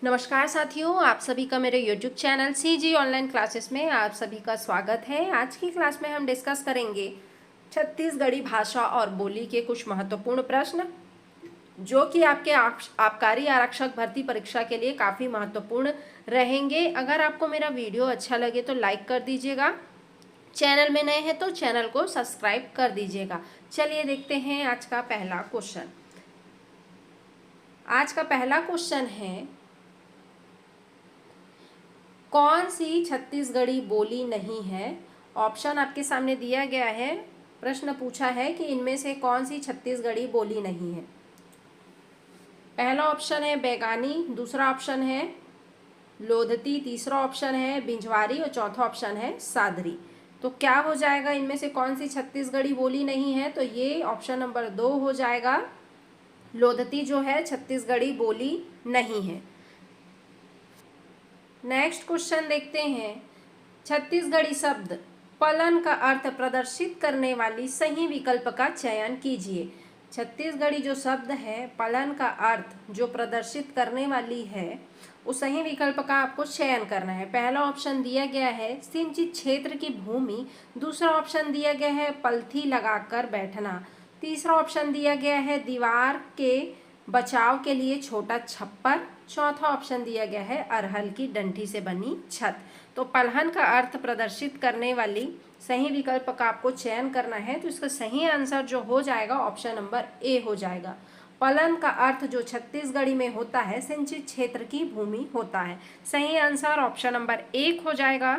नमस्कार साथियों, आप सभी का मेरे YouTube channel CG online classes में आप सभी का स्वागत है। आज की क्लास में हम डिस्कस करेंगे छत्तीसगढ़ी भाषा और बोली के कुछ महत्वपूर्ण प्रश्न जो कि आपके आबकारी आरक्षक भर्ती परीक्षा के लिए काफ़ी महत्वपूर्ण रहेंगे। अगर आपको मेरा वीडियो अच्छा लगे तो लाइक कर दीजिएगा, चैनल में नए हैं तो चैनल को सब्सक्राइब कर दीजिएगा। चलिए देखते हैं आज का पहला क्वेश्चन। आज का पहला क्वेश्चन है, कौन सी छत्तीसगढ़ी बोली नहीं है? ऑप्शन आपके सामने दिया गया है। प्रश्न पूछा है कि इनमें से कौन सी छत्तीसगढ़ी बोली नहीं है। पहला ऑप्शन है बैगानी, दूसरा ऑप्शन है लोधती, तीसरा ऑप्शन है बिंझवारी और चौथा ऑप्शन है सादरी। तो क्या हो जाएगा, इनमें से कौन सी छत्तीसगढ़ी बोली नहीं है? तो ये ऑप्शन नंबर 2 हो जाएगा। लोधती जो है छत्तीसगढ़ी बोली नहीं है। नेक्स्ट क्वेश्चन देखते हैं, छत्तीसगढ़ी शब्द पलन का अर्थ प्रदर्शित करने वाली सही विकल्प का चयन कीजिए। छत्तीसगढ़ी जो शब्द है पलन का अर्थ जो प्रदर्शित करने वाली है, उस सही विकल्प का आपको चयन करना है। पहला ऑप्शन दिया गया है सिंचित क्षेत्र की भूमि, दूसरा ऑप्शन दिया गया है पलथी लगाकर बैठना, तीसरा ऑप्शन दिया गया है दीवार के बचाव के लिए छोटा छप्पर, चौथा ऑप्शन दिया गया है अरहल की डंठी से बनी छत। तो पलहन का अर्थ प्रदर्शित करने वाली सही विकल्प का आपको चयन करना है। तो इसका सही आंसर जो हो जाएगा ऑप्शन नंबर ए हो जाएगा। पलन का अर्थ जो छत्तीसगढ़ी में होता है सिंचित क्षेत्र की भूमि होता है। सही आंसर ऑप्शन नंबर 1 हो जाएगा।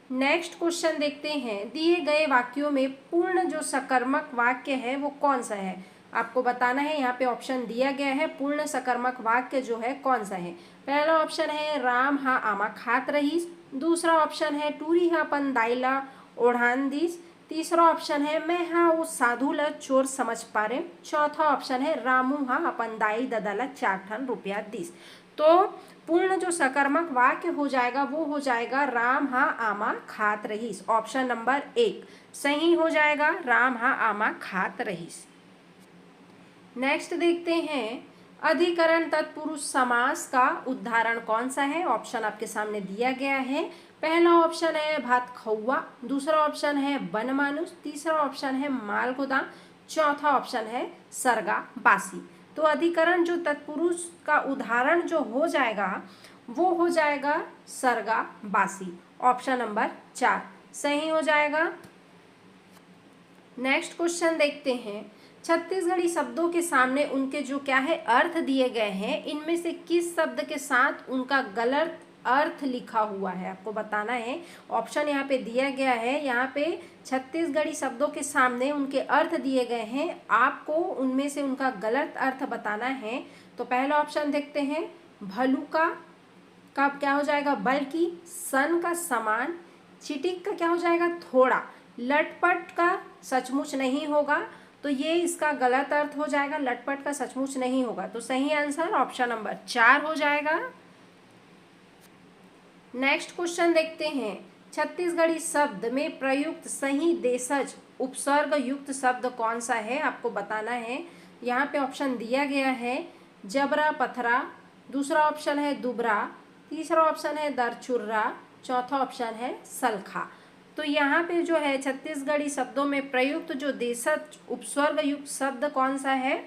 नेक्स्ट क्वेश्चन देखते हैं, दिए गए वाक्यों में पूर्ण जो सकर्मक वाक्य है वो कौन सा है? आपको बताना है। यहाँ पे ऑप्शन दिया गया है पूर्ण सकर्मक वाक्य जो है कौन सा है। पहला ऑप्शन है राम हा आमा खात रहीस, दूसरा ऑप्शन है टूरी हा अपन दाइला ओढ़ान दिस, तीसरा ऑप्शन है मैं हाँ उस साधु ला चोर समझ पा रहे, चौथा ऑप्शन है रामू हाँ अपन दाई ददाला 4 ठन रुपया दिस। तो पूर्ण जो सकर्मक वाक्य हो जाएगा वो हो जाएगा राम हा आमा खात रहीस। ऑप्शन नंबर 1 सही हो जाएगा, राम हा आमा खात रहीस। नेक्स्ट देखते हैं, अधिकरण तत्पुरुष समास का उदाहरण कौन सा है? ऑप्शन आपके सामने दिया गया है। पहला ऑप्शन है भात खौआ, दूसरा ऑप्शन है बन मानुस, तीसरा ऑप्शन है माल गोदाम, चौथा ऑप्शन है सरगा बासी। तो अधिकरण जो तत्पुरुष का उदाहरण जो हो जाएगा वो हो जाएगा सरगा बासी। ऑप्शन नंबर 4 सही हो जाएगा। नेक्स्ट क्वेश्चन देखते हैं, छत्तीसगढ़ी शब्दों के सामने उनके जो क्या है अर्थ दिए गए हैं, इनमें से किस शब्द के साथ उनका गलत अर्थ लिखा हुआ है आपको बताना है। ऑप्शन यहाँ पे दिया गया है, यहाँ पे छत्तीसगढ़ी शब्दों के सामने उनके अर्थ दिए गए हैं, आपको उनमें से उनका गलत अर्थ बताना है। तो पहला ऑप्शन देखते हैं, भलुका का क्या हो जाएगा बल्कि, सन का समान, चिटिक का क्या हो जाएगा थोड़ा, लटपट का सचमुच नहीं होगा, तो ये इसका गलत अर्थ हो जाएगा, लटपट का सचमुच नहीं होगा। तो सही आंसर ऑप्शन नंबर 4 हो जाएगा। नेक्स्ट क्वेश्चन देखते हैं, छत्तीसगढ़ी शब्द में प्रयुक्त सही देशज उपसर्ग युक्त शब्द कौन सा है? आपको बताना है। यहाँ पे ऑप्शन दिया गया है जबरा पथरा, दूसरा ऑप्शन है दुबरा, तीसरा ऑप्शन है दरचुर्रा, चौथा ऑप्शन है सलखा। तो यहाँ पे जो है छत्तीसगढ़ी शब्दों में प्रयुक्त जो देशज उपस्वर्ग युक्त शब्द कौन सा है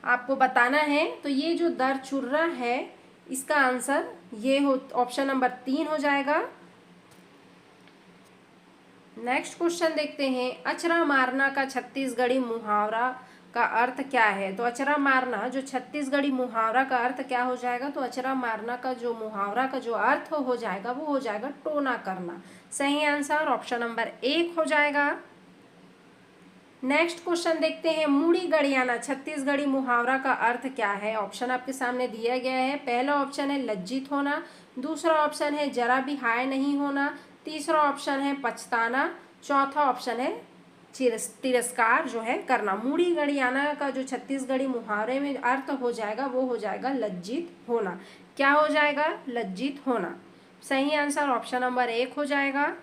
आपको बताना है। तो ये जो दरचुर्रा है इसका आंसर ये हो ऑप्शन नंबर 3 हो जाएगा। नेक्स्ट क्वेश्चन देखते हैं, अचरा मारना का छत्तीसगढ़ी मुहावरा का अर्थ क्या है? तो अचरा मारना जो छत्तीसगढ़ी मुहावरा का अर्थ क्या हो जाएगा? तो अचरा मारना का जो मुहावरा का जो अर्थ हो जाएगा वो हो जाएगा टोना करना। सही आंसर ऑप्शन नंबर 1 हो जाएगा। नेक्स्ट क्वेश्चन देखते हैं, मूड़ी गड़ियाना छत्तीसगढ़ी मुहावरा का अर्थ क्या है? ऑप्शन आपके सामने दिया गया है। पहला ऑप्शन है लज्जित होना, दूसरा ऑप्शन है जरा भी हाय नहीं होना, तीसरा ऑप्शन है पछताना, चौथा ऑप्शन है तिरस्कार जो है करना। मूड़ी गड़ियाना का जो छत्तीसगढ़ी मुहावरे में अर्थ हो जाएगा वो हो जाएगा लज्जित होना। क्या हो जाएगा? लज्जित होना। सही आंसर ऑप्शन नंबर 1 हो जाएगा।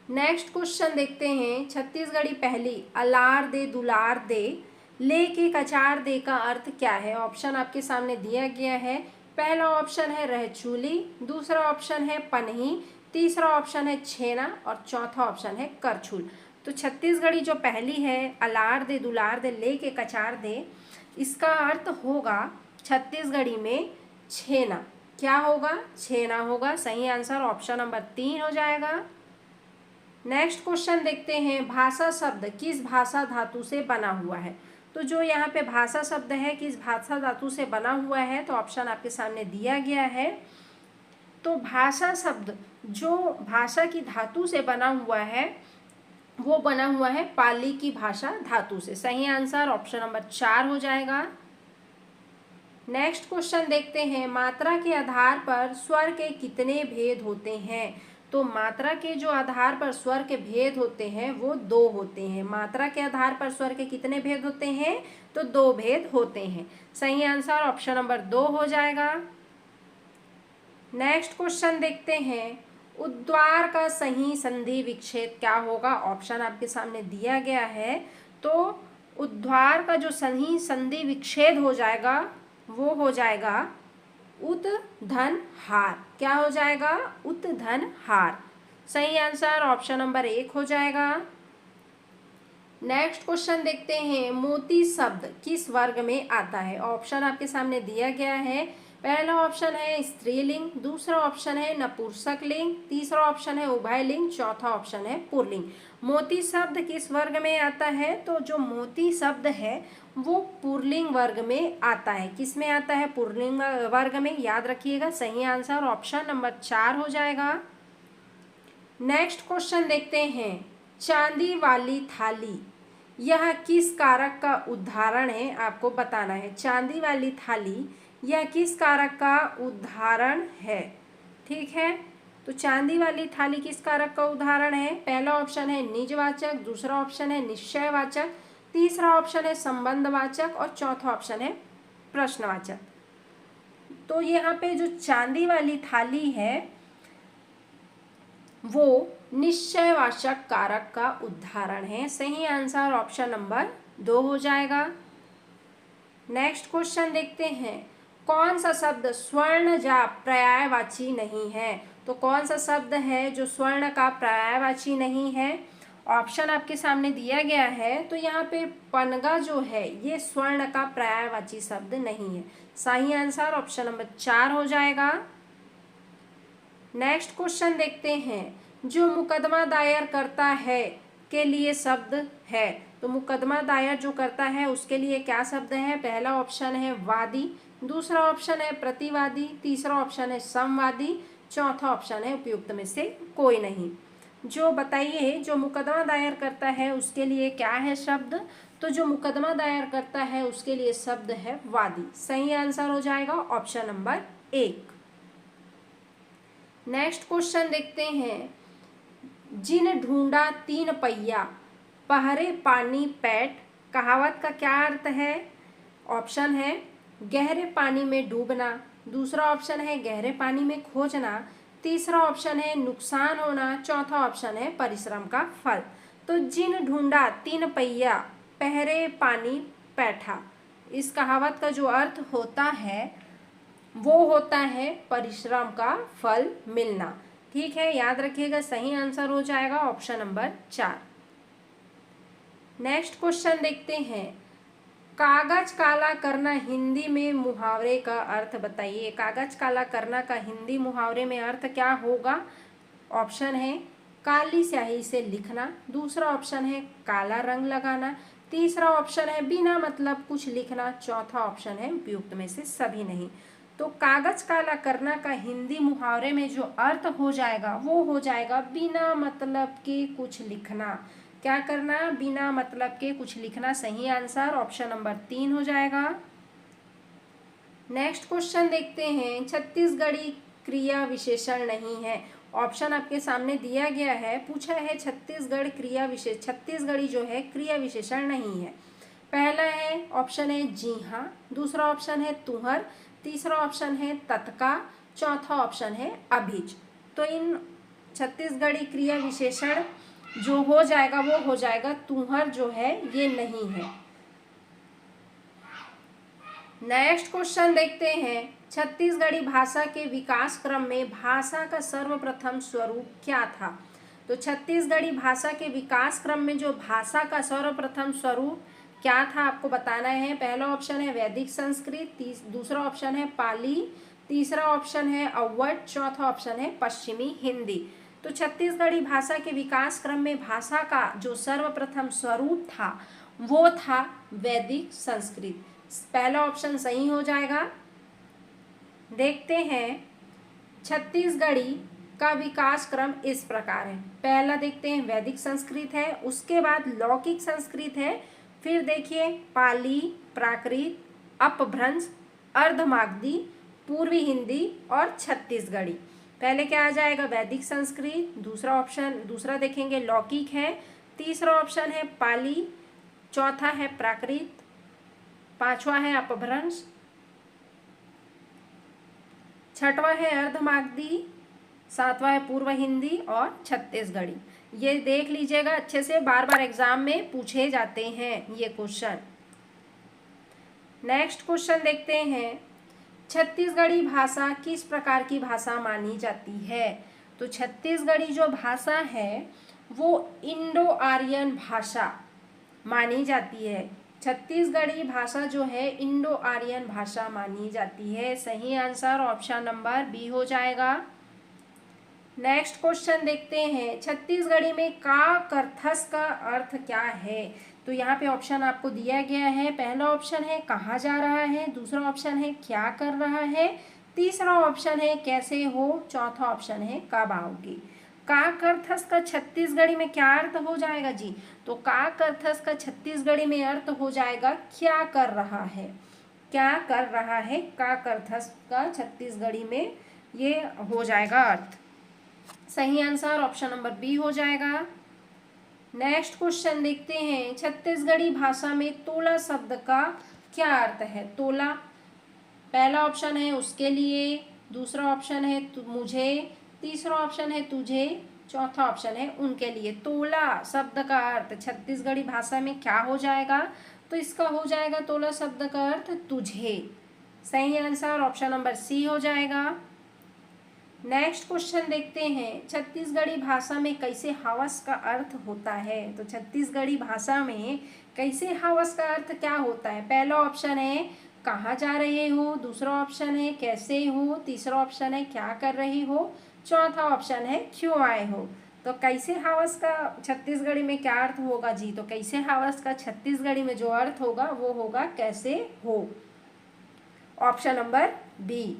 नेक्स्ट क्वेश्चन देखते हैं, छत्तीसगढ़ी पहली अलार दे दुलार दे ले के कचार दे का अर्थ क्या है? ऑप्शन आपके सामने दिया गया है। पहला ऑप्शन है रहचूली, दूसरा ऑप्शन है पनही, तीसरा ऑप्शन है छेना और चौथा ऑप्शन है करछुल। तो छत्तीसगढ़ी जो पहली है, अलार दे दुलार दे ले के कचार दे, इसका अर्थ होगा छत्तीसगढ़ी में छेना। क्या होगा? छेना होगा। सही आंसर ऑप्शन नंबर 3 हो जाएगा। नेक्स्ट क्वेश्चन देखते हैं, भाषा शब्द किस भाषा धातु से बना हुआ है? तो जो यहाँ पे भाषा शब्द है किस भाषा धातु से बना हुआ है, तो ऑप्शन आपके सामने दिया गया है। तो भाषा शब्द जो भाषा की धातु से बना हुआ है वो बना हुआ है पाली की भाषा धातु से। सही आंसर ऑप्शन नंबर 4 हो जाएगा। नेक्स्ट क्वेश्चन देखते हैं, मात्रा के आधार पर स्वर के कितने भेद होते हैं? तो मात्रा के जो आधार पर स्वर के भेद होते हैं वो 2 होते हैं। मात्रा के आधार पर स्वर के कितने भेद होते हैं? तो 2 भेद होते हैं। सही आंसर ऑप्शन नंबर 2 हो जाएगा। नेक्स्ट क्वेश्चन देखते हैं, उद्वार का सही संधि विच्छेद क्या होगा? ऑप्शन आपके सामने दिया गया है। तो उद्वार का जो सही संधि विच्छेद हो जाएगा वो हो जाएगा उत धन हार। क्या हो जाएगा? उत धन हार। सही आंसर ऑप्शन नंबर 1 हो जाएगा। नेक्स्ट क्वेश्चन देखते हैं, मोती शब्द किस वर्ग में आता है? ऑप्शन आपके सामने दिया गया है। पहला ऑप्शन है स्त्रीलिंग, दूसरा ऑप्शन है नपुंसक लिंग, तीसरा ऑप्शन है उभयलिंग, चौथा ऑप्शन है पुल्लिंग। मोती शब्द किस वर्ग में आता है? तो जो मोती शब्द है वो पुल्लिंग वर्ग में आता है। किस में आता है? पुल्लिंग वर्ग में। याद रखिएगा। सही आंसर ऑप्शन नंबर 4 हो जाएगा। नेक्स्ट क्वेश्चन देखते हैं, चांदी वाली थाली यह किस कारक का उदाहरण है? आपको बताना है। चांदी वाली थाली यह किस कारक का उदाहरण है? ठीक है, तो चांदी वाली थाली किस कारक का उदाहरण है? पहला ऑप्शन है निजवाचक, दूसरा ऑप्शन है निश्चयवाचक, तीसरा ऑप्शन है संबंधवाचक और चौथा ऑप्शन है प्रश्नवाचक। तो यहाँ पे जो चांदी वाली थाली है वो निश्चयवाचक कारक का उदाहरण है। सही आंसर ऑप्शन नंबर 2 हो जाएगा। नेक्स्ट क्वेश्चन देखते हैं, कौन सा शब्द स्वर्ण जा पर्यायवाची नहीं है? तो कौन सा शब्द है जो स्वर्ण का पर्यायवाची नहीं है? ऑप्शन आपके सामने दिया गया है। तो यहाँ पे पनगा जो है ये स्वर्ण का पर्यायवाची शब्द नहीं है। सही आंसर ऑप्शन नंबर 4 हो जाएगा। नेक्स्ट क्वेश्चन देखते हैं, जो मुकदमा दायर करता है के लिए शब्द है? तो मुकदमा दायर जो करता है उसके लिए क्या शब्द है? पहला ऑप्शन है वादी, दूसरा ऑप्शन है प्रतिवादी, तीसरा ऑप्शन है संवादी, चौथा ऑप्शन है उपयुक्त में से कोई नहीं। जो बताइए, जो मुकदमा दायर करता है उसके लिए क्या है शब्द? तो जो मुकदमा दायर करता है उसके लिए शब्द है वादी। सही आंसर हो जाएगा ऑप्शन नंबर 1। नेक्स्ट क्वेश्चन देखते हैं, जिन ढूंढा 3 पहिया पहरे पानी पैठ कहावत का क्या अर्थ है? ऑप्शन है गहरे पानी में डूबना, दूसरा ऑप्शन है गहरे पानी में खोजना, तीसरा ऑप्शन है नुकसान होना, चौथा ऑप्शन है परिश्रम का फल। तो जिन ढूंढा 3 पहिया पहरे पानी पैठा, इस कहावत का जो अर्थ होता है वो होता है परिश्रम का फल मिलना। ठीक है, याद रखिएगा। सही आंसर हो जाएगा ऑप्शन नंबर 4। नेक्स्ट क्वेश्चन देखते हैं, कागज काला करना हिंदी में मुहावरे का अर्थ बताइए। कागज काला करना का हिंदी मुहावरे में अर्थ क्या होगा? ऑप्शन है काली स्याही से लिखना, दूसरा ऑप्शन है काला रंग लगाना, तीसरा ऑप्शन है बिना मतलब कुछ लिखना, चौथा ऑप्शन है उपयुक्त में से सभी नहीं। तो कागज काला करना का हिंदी मुहावरे में जो अर्थ हो जाएगा वो हो जाएगा बिना मतलब के कुछ लिखना। क्या करना? बिना मतलब के कुछ लिखना। सही आंसर ऑप्शन नंबर 3 हो जाएगा। नेक्स्ट क्वेश्चन देखते हैं, छत्तीसगढ़ी क्रिया विशेषण नहीं है। ऑप्शन आपके सामने दिया गया है, पूछा है छत्तीसगढ़ क्रिया विशेष, छत्तीसगढ़ी जो है क्रिया विशेषण नहीं है। पहला है ऑप्शन है जी हाँ, दूसरा ऑप्शन है तुहर, तीसरा ऑप्शन है तत्का, चौथा ऑप्शन है अभिज। तो इन छत्तीसगढ़ी क्रिया विशेषण जो हो जाएगा वो हो जाएगा तुहर जो है ये नहीं है। नेक्स्ट क्वेश्चन देखते हैं, छत्तीसगढ़ी भाषा के विकास क्रम में भाषा का सर्वप्रथम स्वरूप क्या था। तो छत्तीसगढ़ी भाषा के विकास क्रम में जो भाषा का सर्वप्रथम स्वरूप क्या था आपको बताना है। पहला ऑप्शन है वैदिक संस्कृत, दूसरा ऑप्शन है पाली, तीसरा ऑप्शन है अवध, चौथा ऑप्शन है पश्चिमी हिंदी। तो छत्तीसगढ़ी भाषा के विकास क्रम में भाषा का जो सर्वप्रथम स्वरूप था वो था वैदिक संस्कृत। पहला ऑप्शन सही हो जाएगा। देखते हैं, छत्तीसगढ़ी का विकास क्रम इस प्रकार है। पहला देखते हैं वैदिक संस्कृत है, उसके बाद लौकिक संस्कृत है, फिर देखिए पाली, प्राकृत, अपभ्रंश, अर्धमागधी, पूर्वी हिंदी और छत्तीसगढ़ी। पहले क्या आ जाएगा वैदिक संस्कृत, दूसरा देखेंगे लौकिक है, तीसरा ऑप्शन है पाली, चौथा है प्राकृत, पांचवा है अपभ्रंश, छठवा है अर्धमागधी, सातवां है पूर्व हिंदी और छत्तीसगढ़ी। ये देख लीजिएगा अच्छे से, बार बार एग्जाम में पूछे जाते हैं ये क्वेश्चन। नेक्स्ट क्वेश्चन देखते हैं, छत्तीसगढ़ी भाषा किस प्रकार की भाषा मानी जाती है। तो छत्तीसगढ़ी जो भाषा है वो इंडो आर्यन भाषा मानी जाती है। छत्तीसगढ़ी भाषा जो है इंडो आर्यन भाषा मानी जाती है। सही आंसर ऑप्शन नंबर बी हो जाएगा। नेक्स्ट क्वेश्चन देखते हैं, छत्तीसगढ़ी में का कर्थस का अर्थ क्या है। तो यहाँ पे ऑप्शन आपको दिया गया है। पहला ऑप्शन है कहाँ जा रहा है, दूसरा ऑप्शन है क्या कर रहा है, तीसरा ऑप्शन है कैसे हो, चौथा ऑप्शन है कब आओगे। का कर्थस का छत्तीसगढ़ी में क्या अर्थ हो जाएगा जी। तो का कर्थस का छत्तीसगढ़ी में अर्थ हो जाएगा क्या कर रहा है, क्या कर रहा है। का कर्थस का छत्तीसगढ़ी में ये हो जाएगा अर्थ। सही आंसर ऑप्शन नंबर बी हो जाएगा। नेक्स्ट क्वेश्चन देखते हैं, छत्तीसगढ़ी भाषा में तोला शब्द का क्या अर्थ है। तोला, पहला ऑप्शन है उसके लिए, दूसरा ऑप्शन है मुझे, तीसरा ऑप्शन है तुझे, चौथा ऑप्शन है उनके लिए। तोला शब्द का अर्थ छत्तीसगढ़ी भाषा में क्या हो जाएगा। तो इसका हो जाएगा तोला शब्द का अर्थ तुझे। सही आंसर ऑप्शन नंबर सी हो जाएगा। नेक्स्ट क्वेश्चन देखते हैं, छत्तीसगढ़ी भाषा में कैसे हवस का अर्थ होता है। तो छत्तीसगढ़ी भाषा में कैसे हवस का अर्थ क्या होता है। पहला ऑप्शन है कहाँ जा रहे हो, दूसरा ऑप्शन है कैसे हो, तीसरा ऑप्शन है क्या कर रहे हो, चौथा ऑप्शन है क्यों आए हो। तो कैसे हवस का छत्तीसगढ़ी में क्या अर्थ होगा जी। तो कैसे हवस का छत्तीसगढ़ी में जो अर्थ होगा वो होगा कैसे हो, option number B.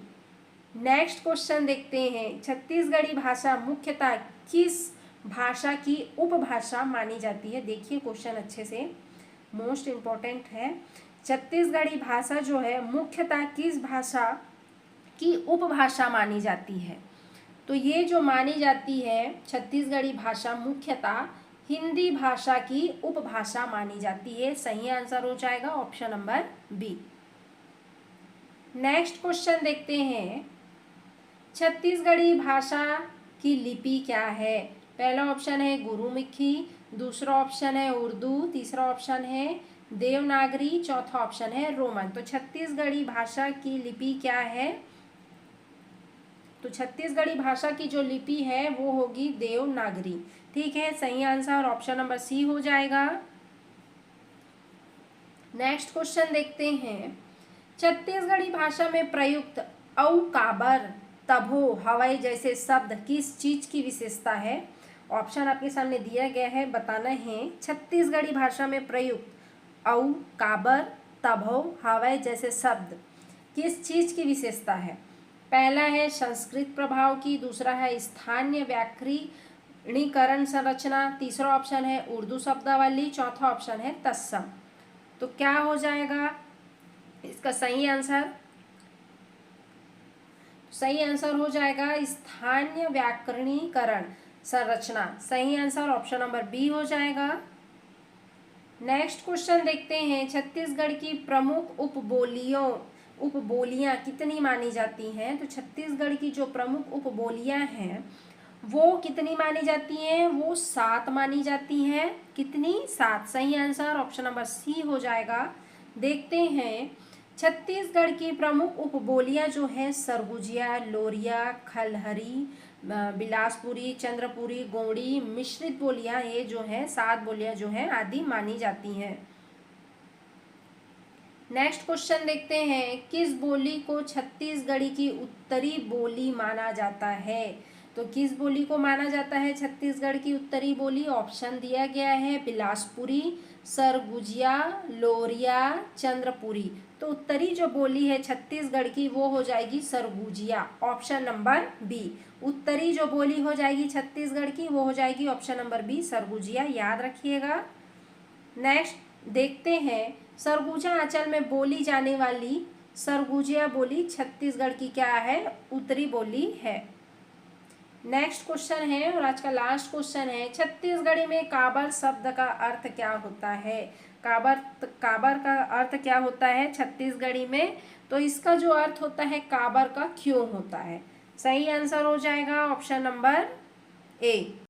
Next question देखते हैं, छत्तीसगढ़ी भाषा मुख्यतः किस भाषा की उपभाषा मानी जाती है। देखिए क्वेश्चन अच्छे से, मोस्ट इम्पोर्टेंट है। छत्तीसगढ़ी भाषा जो है मुख्यतः किस भाषा की उपभाषा मानी जाती है। तो ये जो मानी जाती है छत्तीसगढ़ी भाषा मुख्यतः हिंदी भाषा की उपभाषा मानी जाती है। सही आंसर हो जाएगा option number B. Next question देखते हैं, छत्तीसगढ़ी भाषा की लिपि क्या है। पहला ऑप्शन है गुरुमुखी, दूसरा ऑप्शन है उर्दू, तीसरा ऑप्शन है देवनागरी, चौथा ऑप्शन है रोमन। तो छत्तीसगढ़ी भाषा की लिपि क्या है। तो छत्तीसगढ़ी भाषा की जो लिपि है वो होगी देवनागरी। ठीक है, सही आंसर ऑप्शन नंबर सी हो जाएगा। नेक्स्ट क्वेश्चन देखते हैं, छत्तीसगढ़ी भाषा में प्रयुक्त औ, काबर, तभो, हवाई जैसे शब्द किस चीज की विशेषता है। ऑप्शन आपके सामने दिया गया है, बताना है छत्तीसगढ़ी भाषा में प्रयुक्त औ, काबर, तभो, हवाई जैसे शब्द किस चीज की विशेषता है। पहला है संस्कृत प्रभाव की, दूसरा है स्थानीय व्याकरणीकरण संरचना, तीसरा ऑप्शन है उर्दू शब्दावली, चौथा ऑप्शन है तत्सम। तो क्या हो जाएगा इसका सही आंसर। सही आंसर हो जाएगा स्थानीय व्याकरणीकरण संरचना। सही आंसर ऑप्शन नंबर बी हो जाएगा। नेक्स्ट क्वेश्चन देखते हैं, छत्तीसगढ़ की प्रमुख उपबोलियां कितनी मानी जाती हैं। तो छत्तीसगढ़ की जो प्रमुख उपबोलियां हैं वो कितनी मानी जाती हैं, वो 7 मानी जाती हैं। कितनी, 7। सही आंसर ऑप्शन नंबर सी हो जाएगा। देखते हैं, छत्तीसगढ़ की प्रमुख उपबोलियां जो है सरगुजिया, लोरिया, खलहरी, बिलासपुरी, चंद्रपुरी, गोंडी, मिश्रित बोलियां, ये जो है 7 बोलियां जो है आदि मानी जाती हैं। नेक्स्ट क्वेश्चन देखते हैं, किस बोली को छत्तीसगढ़ी की उत्तरी बोली माना जाता है? तो किस बोली को माना जाता है छत्तीसगढ़ की उत्तरी बोली? ऑप्शन दिया गया है बिलासपुरी, सरगुजिया, लोरिया, चंद्रपुरी। तो उत्तरी जो बोली है छत्तीसगढ़ की वो हो जाएगी सरगुजिया, ऑप्शन नंबर बी। उत्तरी जो बोली हो जाएगी छत्तीसगढ़ की वो हो जाएगी ऑप्शन नंबर बी, सरगुजिया, याद रखिएगा। नेक्स्ट देखते हैं, सरगुजा अंचल में बोली जाने वाली सरगुजिया बोली छत्तीसगढ़ की क्या है? उत्तरी बोली है। नेक्स्ट क्वेश्चन है और आज का लास्ट क्वेश्चन है, छत्तीसगढ़ी में काबर शब्द का अर्थ क्या होता है? काबर का अर्थ क्या होता है छत्तीसगढ़ी में? तो इसका जो अर्थ होता है काबर का क्यों होता है। सही आंसर हो जाएगा ऑप्शन नंबर ए।